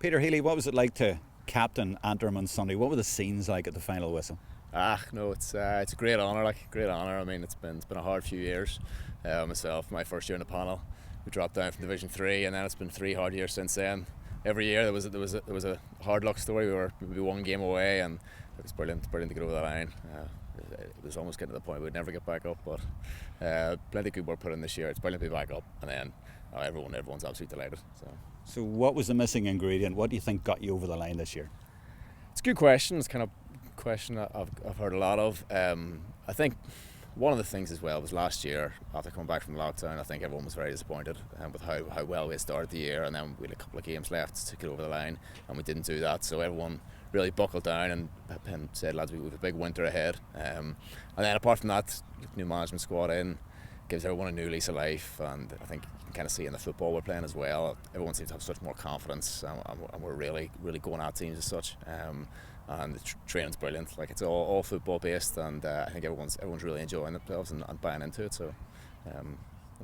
Peter Healy, what was it like to captain Antrim on Sunday? What were the scenes like at the final whistle? No, it's a great honour, great honour. I mean, it's been a hard few years. Myself, my first year in the panel, we dropped down from Division 3, and then it's been 3 hard years since then. Every year there was a hard luck story. We were maybe one game away, and it was brilliant to get over the line. It was almost getting to the point we'd never get back up, but plenty of good work put in this year. It's brilliant to be back up, and then everyone's absolutely delighted. So what was the missing ingredient? What do you think got you over the line this year? It's a good question. It's kind of question that I've heard a lot of. I think one of the things as well was last year, after coming back from lockdown, I think everyone was very disappointed with how well we had started the year, and then we had a couple of games left to get over the line, and we didn't do that. So everyone really buckled down and said, lads, we have a big winter ahead. And then apart from that, new management squad in gives everyone a new lease of life, and I think you can kind of see in the football we're playing as well. Everyone seems to have such more confidence, and we're really going at teams as such. And the training's brilliant. Like, it's all football based, and I think everyone's really enjoying themselves and buying into it. So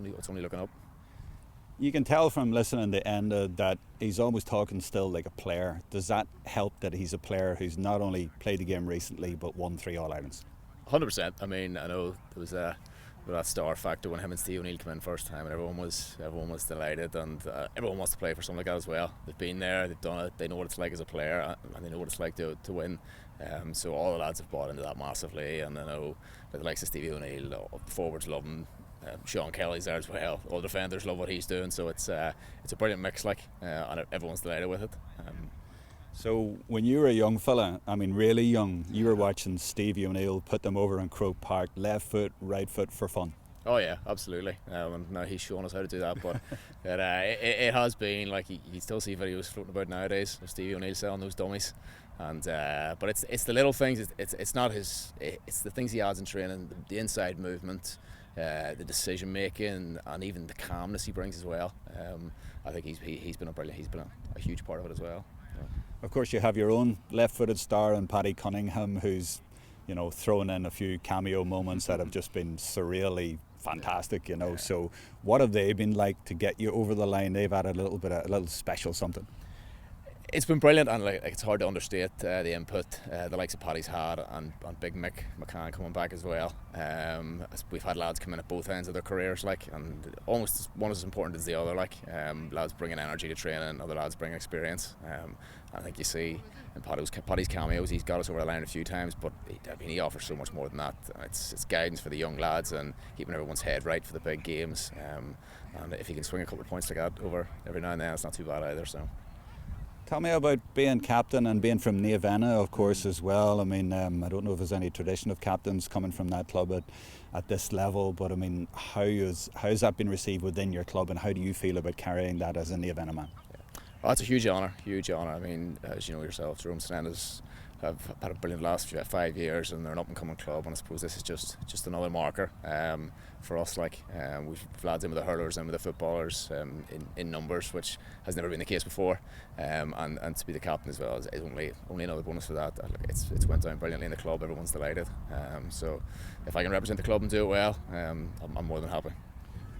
it's only looking up. You can tell from listening to Enda that he's almost talking still like a player. Does that help that he's a player who's not only played the game recently but won 3 All-Irelands? 100%. I mean, I know there was that star factor when him and Stevie O'Neill came in first time, and everyone was delighted, and everyone wants to play for something like that as well. They've been there, they've done it, they know what it's like as a player, and they know what it's like to win. So all the lads have bought into that massively, and I know that the likes of Stevie O'Neill, the forwards love him. Sean Kelly's there as well. All the defenders love what he's doing, so it's a brilliant mix, and everyone's delighted with it. So when you were a young fella, I mean really young, you were watching Stevie O'Neill put them over in Croke Park, left foot, right foot for fun. Oh yeah, absolutely. And now he's showing us how to do that, but it has been like you still see videos floating about nowadays of Stevie O'Neill selling those dummies, and but it's the little things. It's not it's the things he adds in training, the inside movement, the decision making, and even the calmness he brings as well. I think he's been a huge part of it as well. Yeah. Of course, you have your own left-footed star in Paddy Cunningham, who's thrown in a few cameo moments that have just been surreally fantastic. So what have they been like to get you over the line? They've had a little special something. It's been brilliant, and it's hard to understate the input the likes of Paddy's had, and Big Mick McCann coming back as well. We've had lads come in at both ends of their careers, and almost one as important as the other. Lads bringing energy to training, other lads bring experience. I think you see in Paddy's cameos, he's got us over the line a few times, but he offers so much more than that. It's guidance for the young lads and keeping everyone's head right for the big games. And if he can swing a couple of points like that over every now and then, it's not too bad either. So. Tell me about being captain and being from Naomh Eanna, of course, as well. I mean, I don't know if there's any tradition of captains coming from that club at this level, but I mean, how's that been received within your club, and how do you feel about carrying that as a Naomh Eanna man? Oh, it's a huge honour, I mean, as you know yourself, Jerome have had a brilliant last 5 years, and they're an up-and-coming club, and I suppose this is just another marker for us. We've lads in with the hurlers and with the footballers in numbers, which has never been the case before, and to be the captain as well is only another bonus for that. It's went down brilliantly in the club. Everyone's delighted. So if I can represent the club and do it well, I'm more than happy.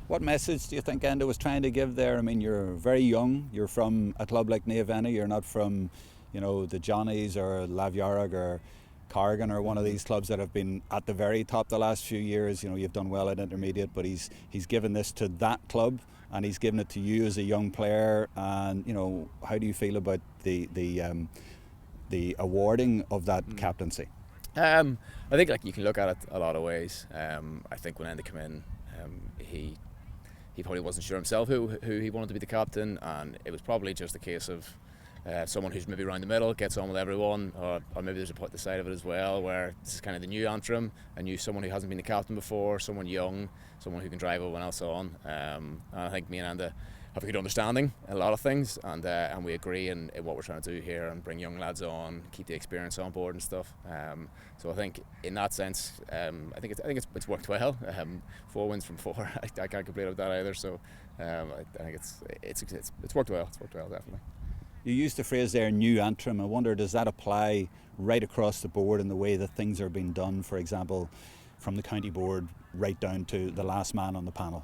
What message do you think Enda was trying to give there? I mean, you're very young. You're from a club like Naomh Eanna. You're not from the Johnnies or Lavjarag or Cargan or one of these clubs that have been at the very top the last few years. You've done well at intermediate, but he's given this to that club, and he's given it to you as a young player. And how do you feel about the awarding of that captaincy? I think you can look at it a lot of ways. I think when Enda came in, he probably wasn't sure himself who he wanted to be the captain, and it was probably just a case of someone who's maybe around the middle, gets on with everyone, or maybe there's a point the side of it as well, where this is kind of the new Antrim, someone who hasn't been the captain before, someone young, someone who can drive everyone else on. And I think me and Enda have a good understanding in a lot of things, and we agree in what we're trying to do here, and bring young lads on, keep the experience on board and stuff. So I think in that sense, I think it's worked well. 4 wins from 4, I can't complain about that either. So I think it's worked well. It's worked well, definitely. You used the phrase there, new Antrim. I wonder, does that apply right across the board in the way that things are being done, for example, from the county board right down to the last man on the panel?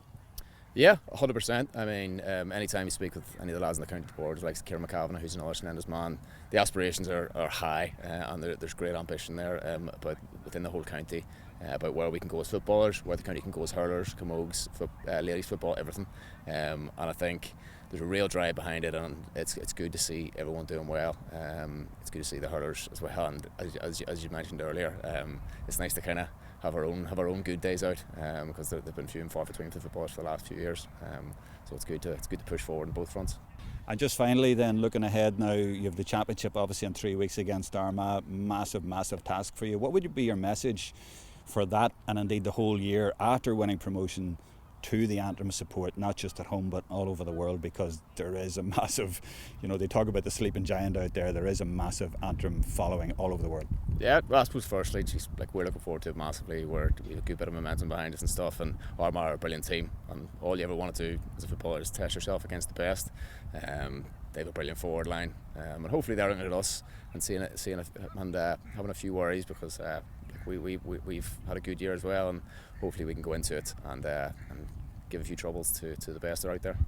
Yeah, 100%. I mean, anytime you speak with any of the lads in the county board, like Kieran McCavan, who's an Ulster man, the aspirations are high, and there's great ambition there about within the whole county, about where we can go as footballers, where the county can go as hurlers, camogues, ladies football, everything. And I think there's a real drive behind it, and it's good to see everyone doing well. It's good to see the hurlers as well, and as you mentioned earlier, it's nice to kind of have our own good days out, because they've been few and far between for the footballers for the last few years. So it's good to push forward on both fronts. And just finally then, looking ahead now, you have the championship obviously in 3 weeks against Armagh. Massive task for you. What would be your message for that, and indeed the whole year after winning promotion, to the Antrim support, not just at home but all over the world? Because there is a massive, they talk about the sleeping giant out there is a massive Antrim following all over the world. Yeah, well, I suppose firstly, we're looking forward to it massively. We have a good bit of momentum behind us and stuff, and Armagh are a brilliant team, and all you ever want to do as a footballer is test yourself against the best. They have a brilliant forward line, and hopefully they're looking at us and seeing it and having a few worries, because we've had a good year as well, and hopefully we can go into it and give a few troubles to the best that are out there.